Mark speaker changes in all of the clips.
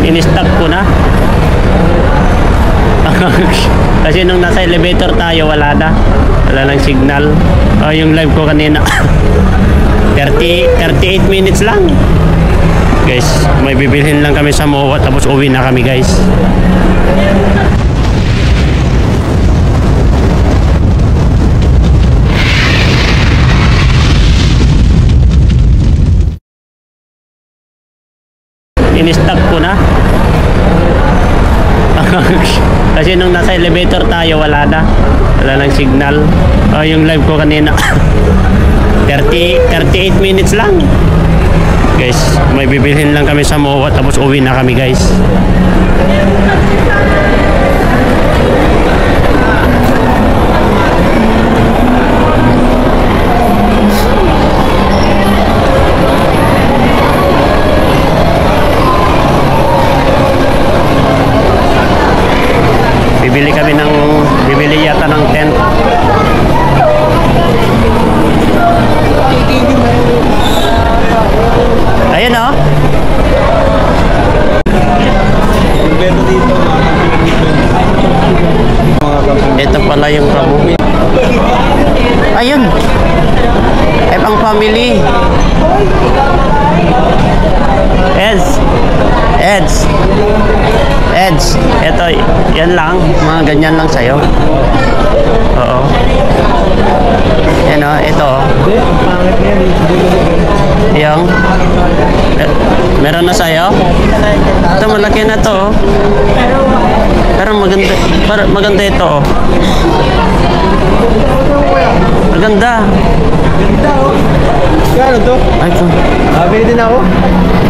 Speaker 1: in-stop ko na. Kasi nung nasa elevator tayo, wala lang signal. Yung live ko kanina 38 minutes lang. Guys, may bibilhin lang kami sa MOA, tapos uwi na kami, guys. In-stop ko na. Kasi nung nasa elevator tayo, wala lang signal. Yung live ko kanina 38 minutes lang. Guys, may bibilhin lang kami sa MOA, tapos uwi na kami, guys. Bibili yata ng tent. Ayun, oh. Ito pala yung kamo. Ayun. Pang family. Eds. Ito, yan lang. Mga ganyan lang sa'yo. Oo. Yan, o. Ito. Yung. Meron na sa'yo? Ito, malaki na to. Pero maganda ito. Maganda.
Speaker 2: Kano to?
Speaker 1: Ay, ito.
Speaker 2: Bili din ako.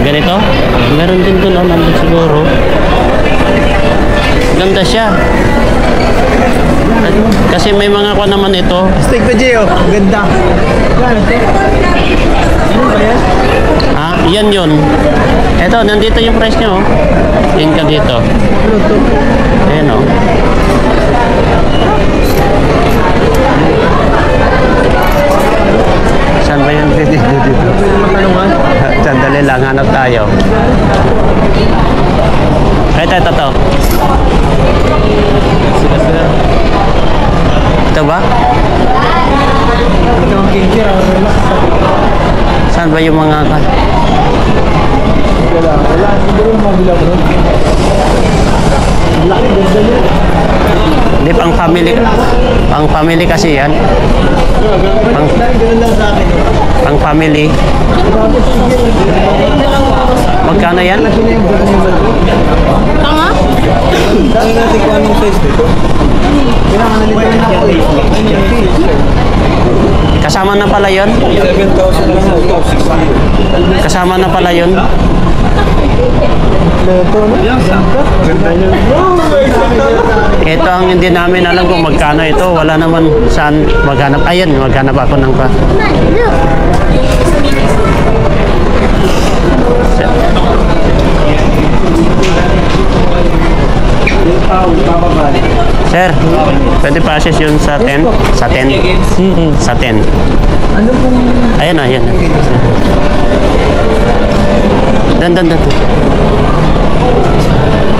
Speaker 1: Ganito? Meron din to, no? Nandun siguro. Ganda siya. Kasi may mga ko naman ito.
Speaker 2: Stick to Gio. Ganda. Kano to? Ano ba yan?
Speaker 1: Yan yun. Ito, nandito yung price nyo. Yan ka dito.
Speaker 2: Ano to?
Speaker 1: Ayan, o. Saan ba yun? Dito. Sandali lang, hanap tayo. Ito. Ito ba?
Speaker 2: Ito ang picture.
Speaker 1: Saan ba yung mga...
Speaker 2: Wala. Siguro yung mabila ko. Laki, ganda niya.
Speaker 1: Hindi, pang family kasi yan.
Speaker 2: Ganun lang sa akin.
Speaker 1: Pang family. Magkano yan?
Speaker 3: Tanga?
Speaker 2: Dahil natin kung anong size dito. Kailangan nalito na ako eh.
Speaker 1: Kasama na pala yun?
Speaker 2: 7,000 lang ako.
Speaker 1: Kasama na pala yun?
Speaker 2: Ito, no? Ganda niya.
Speaker 1: Ito ang hindi namin alam kung magkano ito. Wala naman saan maghanap. Ayun, maghanap ako ng pa. Sir, pwede pa-assess yun sa 10? Sa 10? Sa 10.
Speaker 2: Ano pong...
Speaker 1: Ayan. Dan.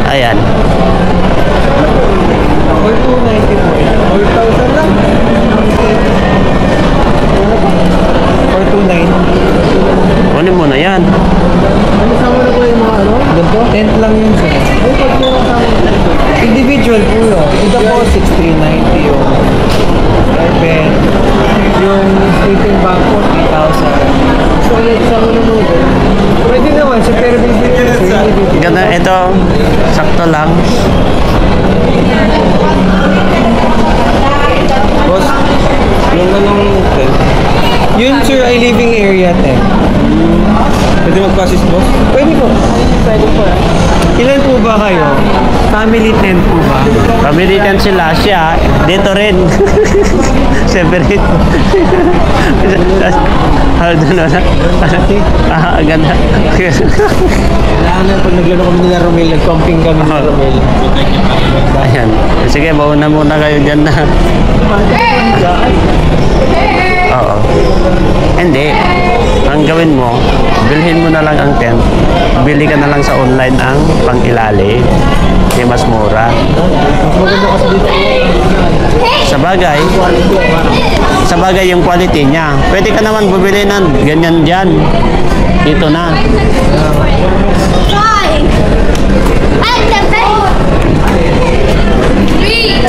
Speaker 1: Ayan.
Speaker 2: 4,290 lang. 4,290.
Speaker 1: Kunin mo na yan.
Speaker 2: Ano sama na po yung mga ano? Ganito? Tent lang yun sir. Ay, pag meron sama individual po yun. Ito po 6,390 yung carpet. Yung sleeping bag po 3,000. So, sama na mo ito. Pwede naman siya, pero bibigyan sa individual.
Speaker 1: Ganda, ito. Sakto lang.
Speaker 2: Boss, yung anong tent? Yun sir ay living area tent. Pwede mag-process boss? Pwede po. Pwede po. Ilan po ba kayo? Family tent po ba?
Speaker 1: Family tent sila. Siya, dito rin. Separate. Doon na. Ganda.
Speaker 2: Kailangan na pag naglaro kami nila Romel, nag-camping kami nila Romel.
Speaker 1: Ayan. Sige, mauna muna kayo dyan na. Oo. Hindi. Ang gawin mo, bilhin mo na lang ang tent. Bili ka na lang sa online ang pang-ilalim. Di mas mura. Sa bagay yung quality niya. Pwede ka naman bumili ng ganyan dyan. Dito na.
Speaker 3: Five. And the bed. Three.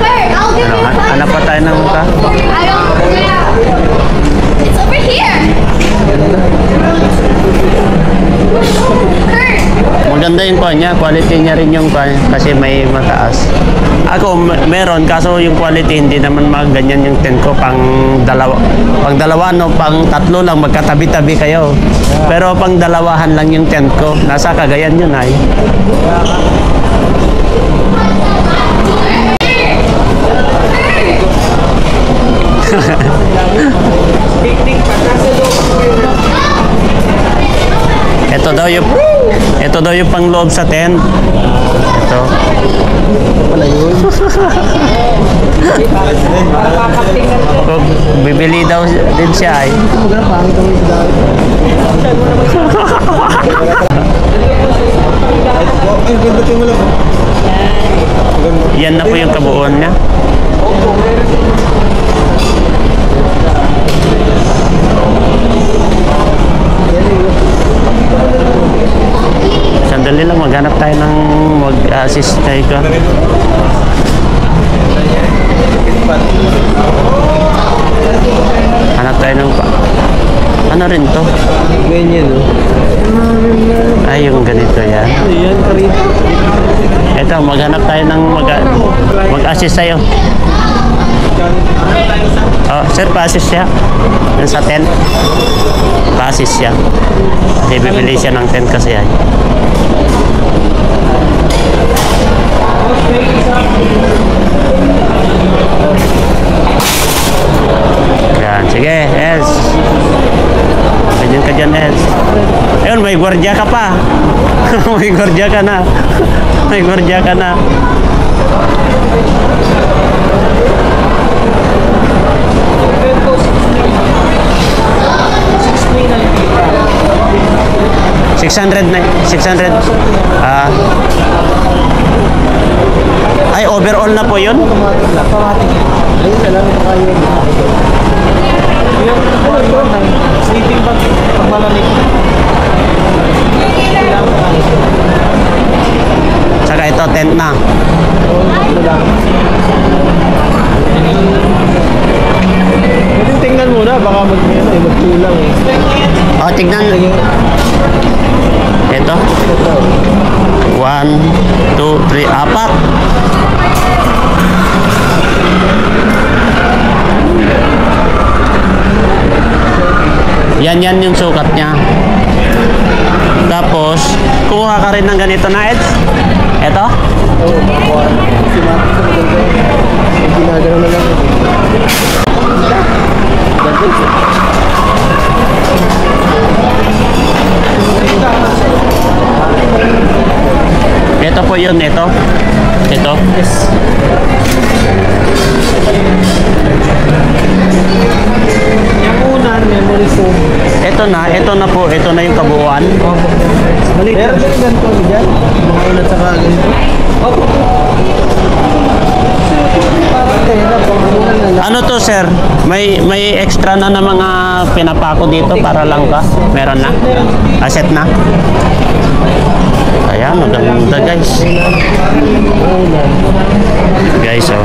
Speaker 3: Where? I'll give you five.
Speaker 1: Hanap pa tayo ng muka.
Speaker 3: I don't. Yeah. It's over here. Kurt.
Speaker 1: Maganda yung kanya, quality niya rin yung kasi may mataas. Ako meron kaso yung quality hindi naman ganyan yung tent ko pang dalawa no, pang tatlo lang magkatabi-tabi kayo. Pero pang dalawahan lang yung tent ko. Nasa Cagayan yun ay. Ito daw yung pangloob sa tent. Ito.
Speaker 2: Wala yun.
Speaker 1: Kung bibili daw din siya ay.
Speaker 2: Maganda pangit ang ito dahil. Ay, ganda kayo wala po.
Speaker 1: Yan na po yung kabuuan niya. Sandali lang, maghanap tayo ng mag-assist tayo ka. Hanap tayo ng ano rin to?
Speaker 2: Ganyan, no?
Speaker 1: Ay, yung ganito yan.
Speaker 2: Ayan, karito.
Speaker 1: Ito, maghanap tayo ng mag-assist tayo. Oh, sir, pa-assist siya. Yung sa tent. Pa-assist siya. Kasi bibili siya ng tent kasi ay. Yan, sige, Els. Ganyan ka dyan, Els. Ayun, may gwardiya ka pa. May gwardiya ka na. May gwardiya ka na. $600. Ay, overall na po yun?
Speaker 2: Automatic. Ayun na lang ito kayo. Yung sleeping bag pag malamig.
Speaker 1: Saka ito, tent na.
Speaker 2: Pwede tingnan muna, baka magkulang eh.
Speaker 1: O, tignan. Ito. 1, 2, 3, 4. Yan yung sukat niya. Tapos, kuha ka rin ng ganito na, Eds. Ito.
Speaker 2: Ginagano na lang.
Speaker 1: Ito po yun, ito. Ito.
Speaker 2: Yes. Yung unan, memory foam.
Speaker 1: Ito na po. Ito na yung kabuuan.
Speaker 2: Balik. Meron din ganito dyan. Mga unan sa ganito. Opo. Parang tela, pangunan na lang.
Speaker 1: Ano to, sir? May extra na mga pinapako dito para lang ka? Meron na? Asset na? Ayan, maganda guys. Guys, oh.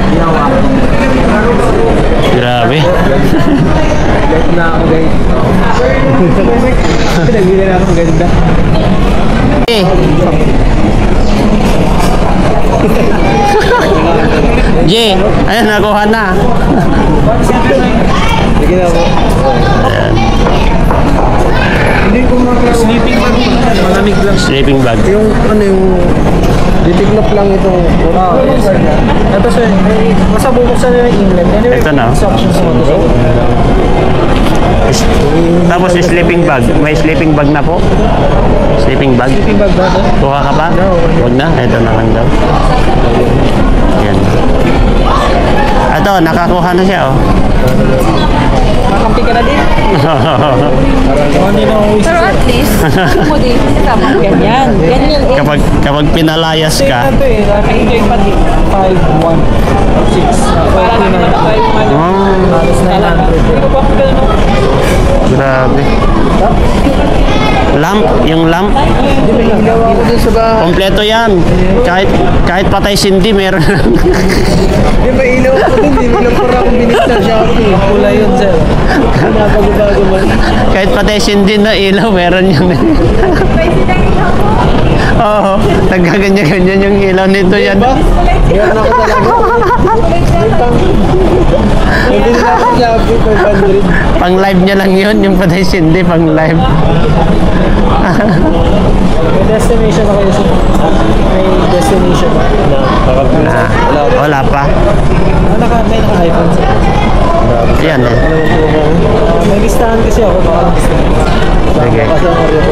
Speaker 1: Grabe.
Speaker 2: Guys na ako guys. Pinagili na ako ganda.
Speaker 1: Eh. Jay, ayan, nakuha na.
Speaker 2: Sige na ako.
Speaker 1: Ayan.
Speaker 2: Hindi ko sleeping bag. Malamig lang.
Speaker 1: Sleeping bag.
Speaker 2: Yung ano yung ditiklop lang ito. Ito sir, basta bubuksan nila yung inlet. Anyway,
Speaker 1: Ito na.
Speaker 2: options mo.
Speaker 1: Tapos sleeping bag. May sleeping bag na po. Sleeping bag.
Speaker 2: Sleeping bag ba ito?
Speaker 1: Kuha ka pa? Huwag na. Ito na lang daw. Yan. Ito oh, nakakuha na siya, oh.
Speaker 2: Makampi ka na din.
Speaker 3: Pero at least, mo din, kasama ko ganyan. Ganyan eh.
Speaker 1: kapag pinalayas ka,
Speaker 2: Ito eh, naka-enjoy pa din. 5, 1, 6. Para lang naman tayo halos 900.
Speaker 1: grabe. Lamp, yung lamp,
Speaker 2: Gawa ko din sa bahay.
Speaker 1: kompleto yan. Kahit patay sindi, meron.
Speaker 2: Di ba ilaw ko din, di ba lang para akong binig sa Shopee. Pula yun, sir. Nabago-bago man.
Speaker 1: Kahit patay sindi na ilaw, meron yan. Oo, nagkaganyan-ganyan yung ilaw nito yan.
Speaker 2: Meron ako talaga. Hindi na ako Shopee, 500.
Speaker 1: Pang live niya lang yun, yung patay sindi, pang live.
Speaker 2: May destination ako yun. May destination ako.
Speaker 1: Na, wala pa.
Speaker 2: May naka-iPhone sir.
Speaker 1: Yan eh.
Speaker 2: May listahan kasi ako. Baka
Speaker 1: Sige.
Speaker 2: kasi ang order ko.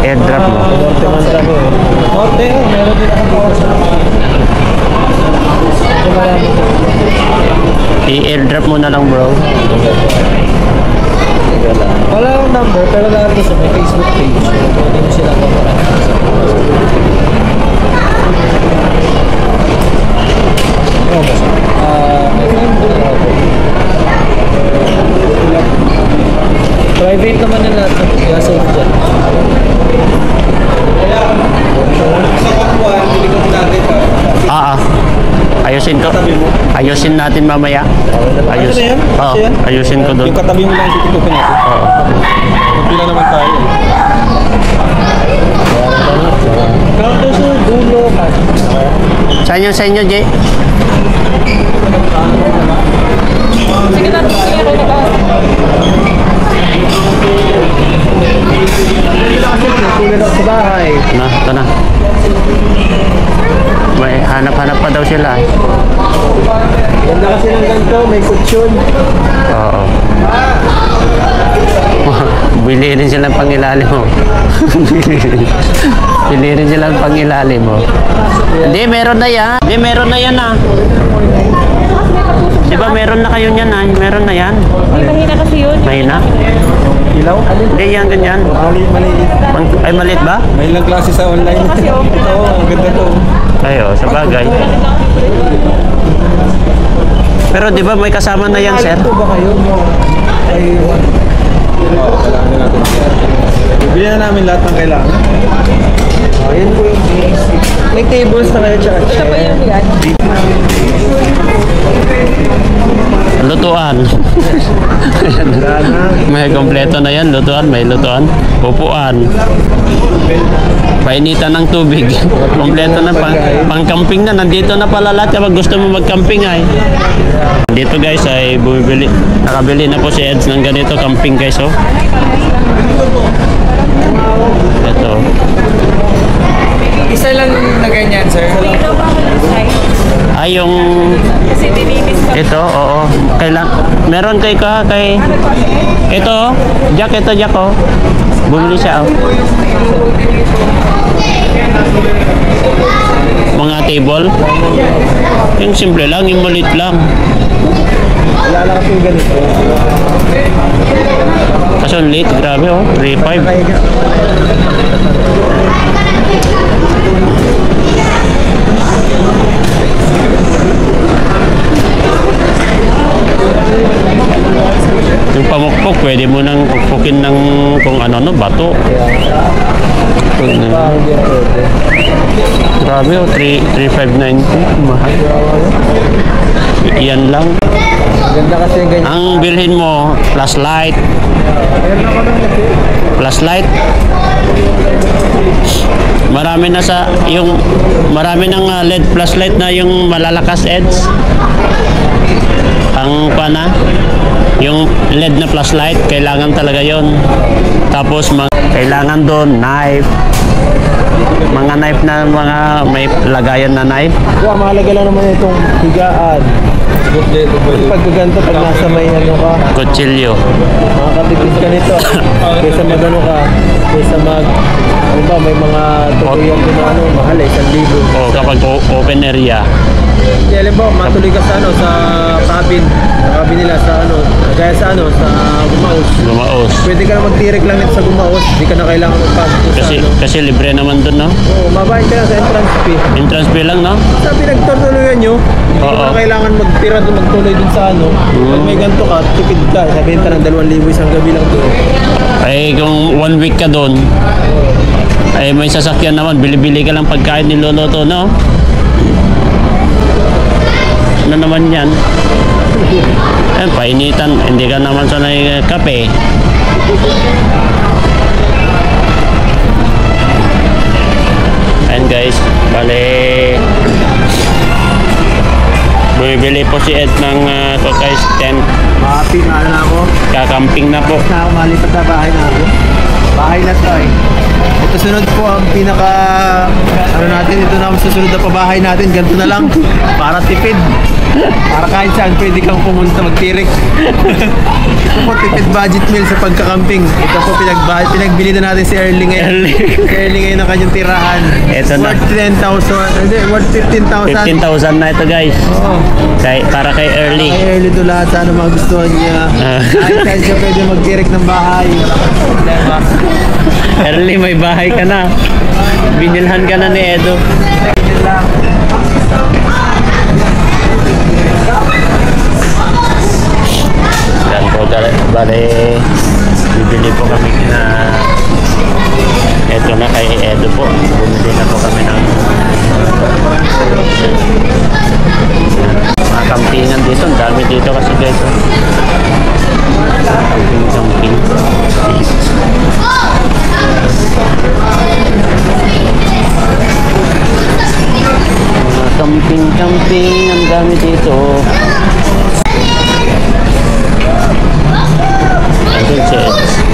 Speaker 1: Airdrop mo.
Speaker 2: Norte man ako eh. Norte, meron din ako power sa
Speaker 1: I-airdrop mo na lang, bro.
Speaker 2: wala akong number, pero lahat kasi may Facebook page. Pwede mo sila kontakin. Private naman yung lahat. Kaya safe dyan.
Speaker 1: Ayusin natin mamaya.
Speaker 2: Ano na yan?
Speaker 1: Oo,
Speaker 2: Siya?
Speaker 1: ayusin ko doon.
Speaker 4: Yung katabi mo lang tutupin natin.
Speaker 1: Oo.
Speaker 4: Magpila naman tayo.
Speaker 2: Counter sa dulo.
Speaker 1: Saan yung sa inyo, Jay?
Speaker 3: Sige na, sige ako na ba?
Speaker 2: Tulad ako sa bahay.
Speaker 1: Na, ito na. May hanap-hanap pa daw sila.
Speaker 2: Ganda kasi ng ganito, may kutsyon.
Speaker 1: Oo. Bili rin sila ng pangilalim mo. Bili rin sila ng pangilalim mo. Hindi, meron na yan. Hindi, meron na yan ah. Di ba meron na kayo niyan ah? Meron na yan.
Speaker 3: May mahina kasi yun.
Speaker 1: Mahina?
Speaker 2: Ilaw?
Speaker 1: Hindi, yan ganyan.
Speaker 4: Maliit.
Speaker 1: Ay, maliit ba?
Speaker 4: May ilang klase sa online. Ito, ang ganda to.
Speaker 1: Ayo, sa bagay. Pero di ba may kasama na yan, sir?
Speaker 2: Ito ba kayo? Ay,
Speaker 4: Oo, kailangan na natin. Bibili na namin lahat ng kailangan.
Speaker 2: ayun po yung basic. May tables na kayo tsaka
Speaker 3: Ito pa yung yan.
Speaker 1: Lutuan. May kompleto na yan, lutuan, may lutuan. Upuan. Painitan ng tubig. Kompleto na pang-camping na. Nandito na pala lahat kapag gusto mo mag-camping ay. Dito guys ay bumibili. Nakabili na po si Eds ng ganito camping guys oh. Ito.
Speaker 2: isa lang na ganyan, sir.
Speaker 3: Ito pa ako ng size.
Speaker 1: Ay yung
Speaker 3: Kasi dinimis ko.
Speaker 1: ito, oo. Meron kay ito, Jack oh. Bumili siya oh. Mga table. Yung simple lang, yung maliit lang.
Speaker 2: Wala lang kasi yung ganito.
Speaker 1: Kaso ang liit, grabe oh. 3.5. Yung pamukpok, pwede mo nang pukpukin ng kung ano, bato. Grabe oh, 3,590. Mahal. Yan lang.
Speaker 2: Ganda kasi yung ganyan.
Speaker 1: Ang bilhin mo, flashlight. Flashlight. Marami na marami ng LED flashlight na yung malalakas Eds. Ang pana, yung LED na flashlight, kailangan talaga yon. Tapos kailangan doon knife. Mga knife na may lagayan na knife.
Speaker 2: Kaya mahalaga lang naman itong higaan. Pagkaganto pag nasa may ano ka,
Speaker 1: Kutsilyo.
Speaker 2: makakatipid ka nito. Kaysa magano ka, kaysa ano ba, may mga tuluyan din na ano, mahal eh, 1,000.
Speaker 1: O kapag open area.
Speaker 4: Hindi, alam mo, matuloy ka sa cabin. Sa cabin nila, sa gaya sa Gumaos.
Speaker 1: Gumaos.
Speaker 4: Pwede ka na magtirik lang nito sa Gumaos. Hindi ka na kailangan magpasok
Speaker 1: Kasi libre naman dun, no?
Speaker 4: Oo, mabahin ka lang sa entrance fee.
Speaker 1: Entrance fee lang, no?
Speaker 4: Sa pinagtutuluyan nyo, hindi mo
Speaker 1: Oo.
Speaker 4: na kailangan magtira doon, magtuloy dun sa Pag may ganito ka, tipid ka. Sabihin ka ng 2,000 isang gabi lang doon.
Speaker 1: Ay, kung 1 week ka doon, ay may sasakyan naman, bili-bili ka lang pagkain niluluto, no? Ano naman yan? Eh, painitan, hindi ka naman sanay kape. Ayan guys, bale bumibili po si Ed ng Kokais tent.
Speaker 2: Happy na ako.
Speaker 1: Kakamping na po.
Speaker 2: Na ako malipat na bahay na ako. Bahay na to eh. Ito sunod po ang pinaka natin, ito na ang susunod na pabahay natin, ganito na lang para tipid. Para kahit saan pwede kang pumunta magtirik. Ito po tipid budget meal sa pagkakamping. Ito po pinagbili na natin si Erling ngayon. Si Erling ngayon ang kanyang tirahan.
Speaker 1: Ito na.
Speaker 2: Worth 10,000, hindi, worth 15,000.
Speaker 1: 15,000 na ito guys.
Speaker 2: Oo.
Speaker 1: Para kay Early.
Speaker 2: Kay Early to lahat, sana magustuhan niya. Kahit saan siya pwede magtirik ng bahay. Wala kang problema.
Speaker 1: Early, may bahay ka na. Binilhan ka na ni Edo. Yan po, bale, bibili po kami na eto na kay Edo po. Bumili na po kami ng mga kampingan dito. Ang dami dito kasi guys. Camping. Camping, ang dami dito. Andun si Ed.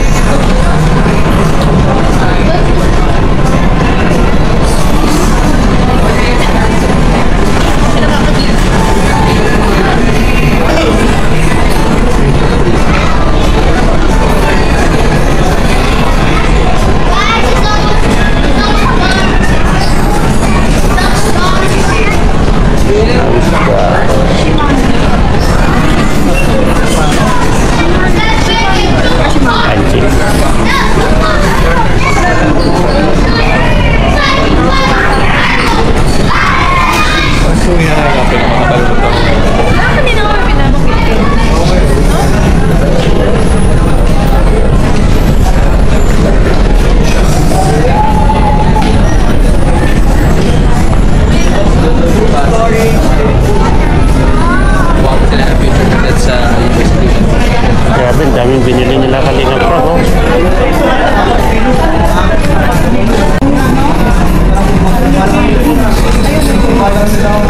Speaker 1: Grabe, ang daming binili nila Kalinga Prab, oh.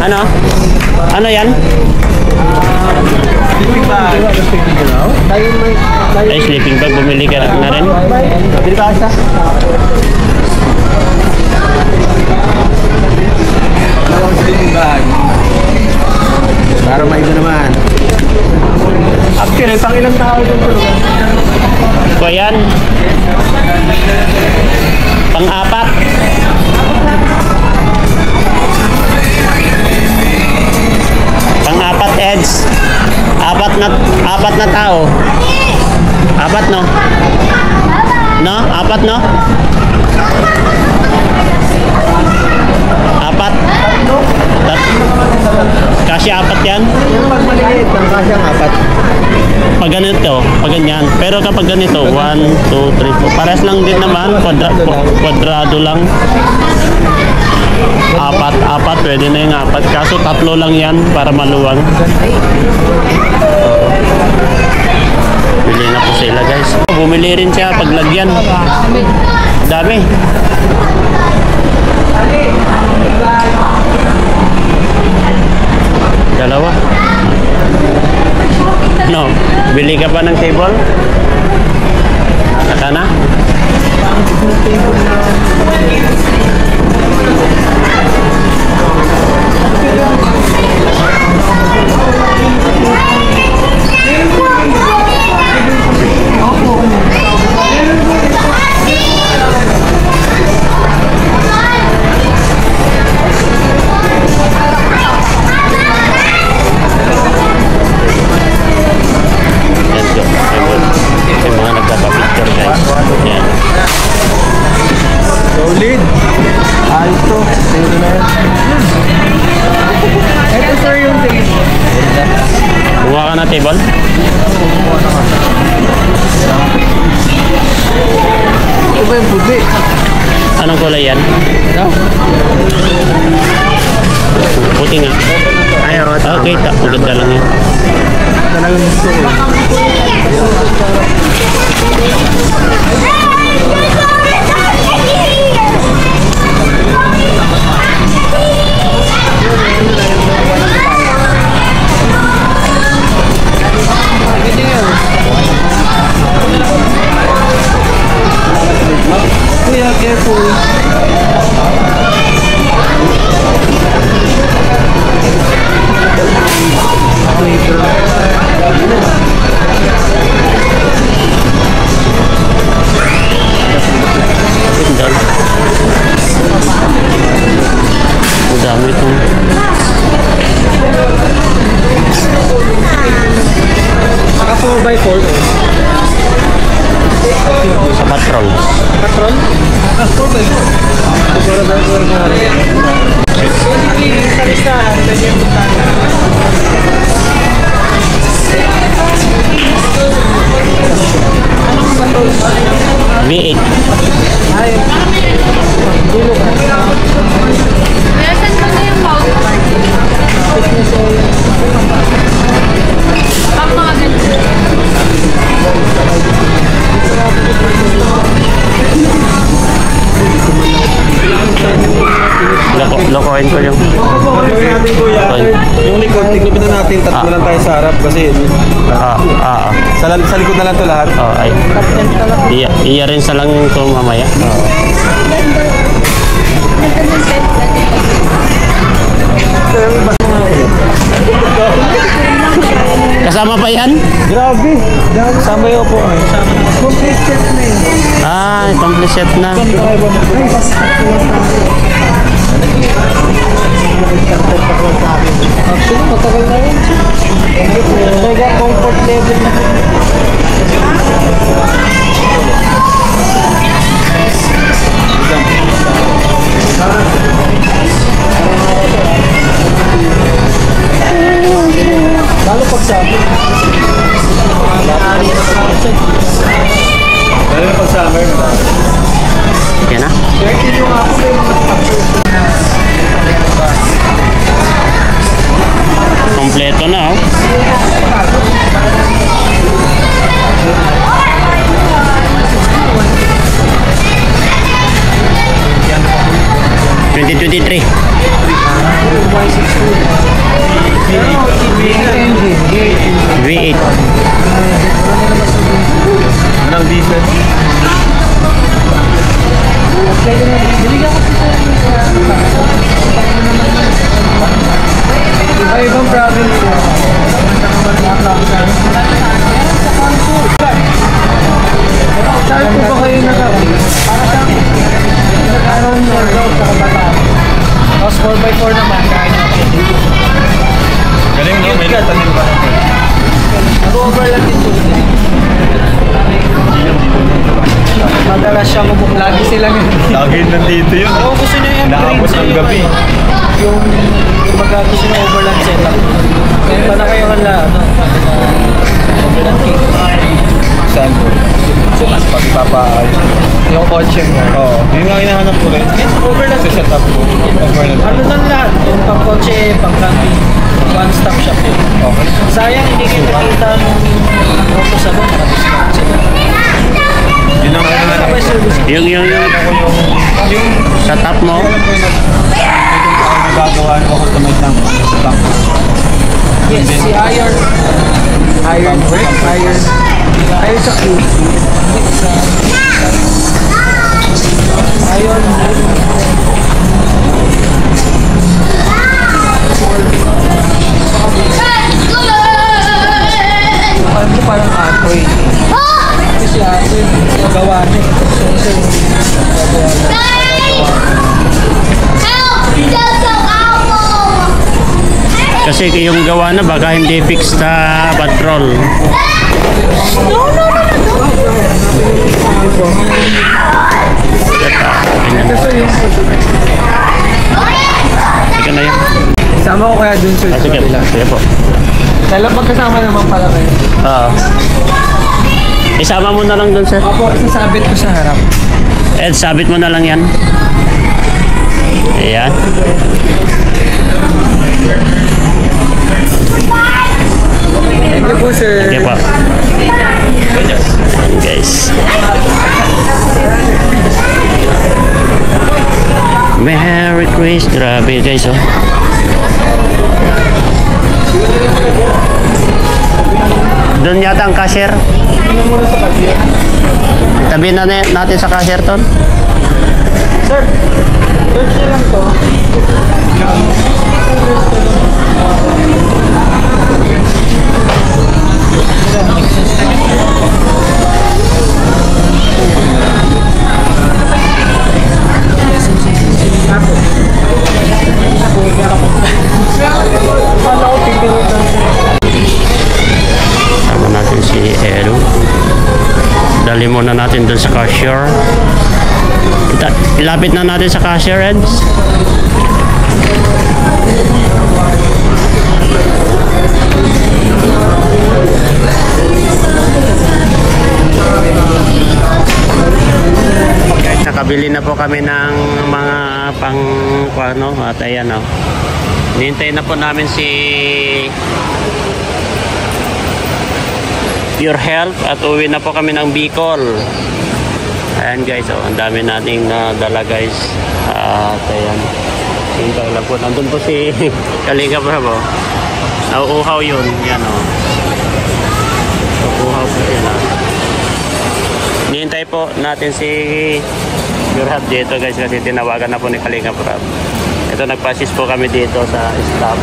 Speaker 1: Ano? Ano yan?
Speaker 2: Sleeping bag.
Speaker 1: Ay, sleeping bag. Bumili ka na rin?
Speaker 2: Bili ka isa? Dalawang sleeping bag. Para maiba naman. Actually, pang ilang tao yung tulungan?
Speaker 1: So, yan. Pang-apat. Pang-apat, Eds. Apat na tao. Apat, no? No? Apat, no? Apat. Kasi apat yan?
Speaker 2: Yung pag maliliit, ang kasyang apat.
Speaker 1: Pag ganito, pag ganyan. Pero kapag ganito, 1, 2, 3, 4. Pares lang din naman. Kwadrado lang. Apat. Pwede na yung apat. Kaso tatlo lang yan para maluwang. Bili na po sila guys. Bumili rin siya paglagyan. Dami. Dalawa. No, bili ka pa ng table? Saka na?
Speaker 2: Ito. Ito na yan. Ito sir yung table.
Speaker 1: Kumuha ka na table?
Speaker 2: Ito ba yung puti?
Speaker 1: Anong kulay yan? Puti nga.
Speaker 2: Ayaw.
Speaker 1: Okay, maganda lang yan.
Speaker 2: Talagang gusto ko. Kuya, careful.
Speaker 1: Ganda. Ang dami itong
Speaker 4: Saka 4x4.
Speaker 1: sa patrol.
Speaker 4: Patron? 4x4. 4x4 na rin. Sa listahan, pwede yung puntahan.
Speaker 1: V8.
Speaker 3: Nasaan ba na yung mouth part? Pang mga ganito.
Speaker 1: Lokohin ko yung
Speaker 4: natin kuya,
Speaker 1: Ay.
Speaker 4: yung likod, tiglupin na natin, tatlo lang tayo sa harap kasi sa likod na lang to lahat.
Speaker 1: ay. Iya rin sa lang ito mamaya. Kasama pa yan?
Speaker 2: Grabe. Sama yung po. Complete set na yun.
Speaker 1: Complete set na.
Speaker 2: Actually, matagal na yun. Mega comfort level na. Lalo pag sabi.
Speaker 4: Lalo pag summer.
Speaker 1: Yan na. Kompleto na oh. (2023) V8.
Speaker 4: Anong diesel?
Speaker 2: Ibang province yun. Saan po ba kayo nag-aaral nyo sa kabataan? Tapos 4x4 naman, kaya natin.
Speaker 4: Galing no? May nagtanim pa.
Speaker 2: Nag-over lang dito. Madalas siya kumuk. Lagi silang
Speaker 4: Lagi nandito yun.
Speaker 2: Oo, gusto niya yung
Speaker 4: Naabot ng gabi.
Speaker 2: Yung gusto niya overland setup. Kaya na kayo wala, overland king.
Speaker 4: Saan? Mas pagpapaayos.
Speaker 2: Yung kotse mo.
Speaker 4: Oo. Yun nga hinahanap ko rin.
Speaker 2: Overland.
Speaker 4: Sa setup ko. Overland.
Speaker 2: Ano lang lahat? Yung pang kotse, pang camping. One-stop shop yun.
Speaker 4: Okay.
Speaker 2: Sayang, hindi kayo nakita nung auto sa doon.
Speaker 4: Yun ang
Speaker 2: Sabay service.
Speaker 1: Yung sa top mo.
Speaker 4: nagagawa ng customize ng tank.
Speaker 2: Yes, si Iron. Iron sa cube. Iron. Ano parang apoy. Kasi apoy, gawa niya.
Speaker 1: Kasi yung gawa na baka hindi fix na patrol.
Speaker 2: Ito yung dun sir.
Speaker 1: Sige, sige po.
Speaker 2: Dahil magkasama naman pala kayo.
Speaker 1: Oo. Isama mo na lang dun, sir.
Speaker 2: Opo, isasabit ko sa harap.
Speaker 1: Ed, sabit mo na lang yan. Ayan.
Speaker 2: Thank you po sir.
Speaker 1: Okay po. Ayan, guys. Merry Christmas. Grabe guys, oh. Doon yata ang cashier. Tabi na natin sa cashier, Ton.
Speaker 2: Sir, search nyo lang to.
Speaker 1: Sama natin si Edu. Dali muna natin doon sa cashier. Ilapit na natin sa cashier, Eds. Guys, nakabili na po kami ng mga ano, at ayan, oh. Nihintay na po namin si Pure Health at uwi na po kami ng Bicol. Ayan guys, oh, ang dami nating dala guys. At ayan, hintay lang po. Nandun po si Kalinga Bravo. Nauuhaw yun. Yan, oh. Nauuhaw po yun, ah. Nihintay po natin si Pure Health dito guys kasi tinawagan na po ni Kalinga Bravo. Ito, nagpasis po kami dito sa staff.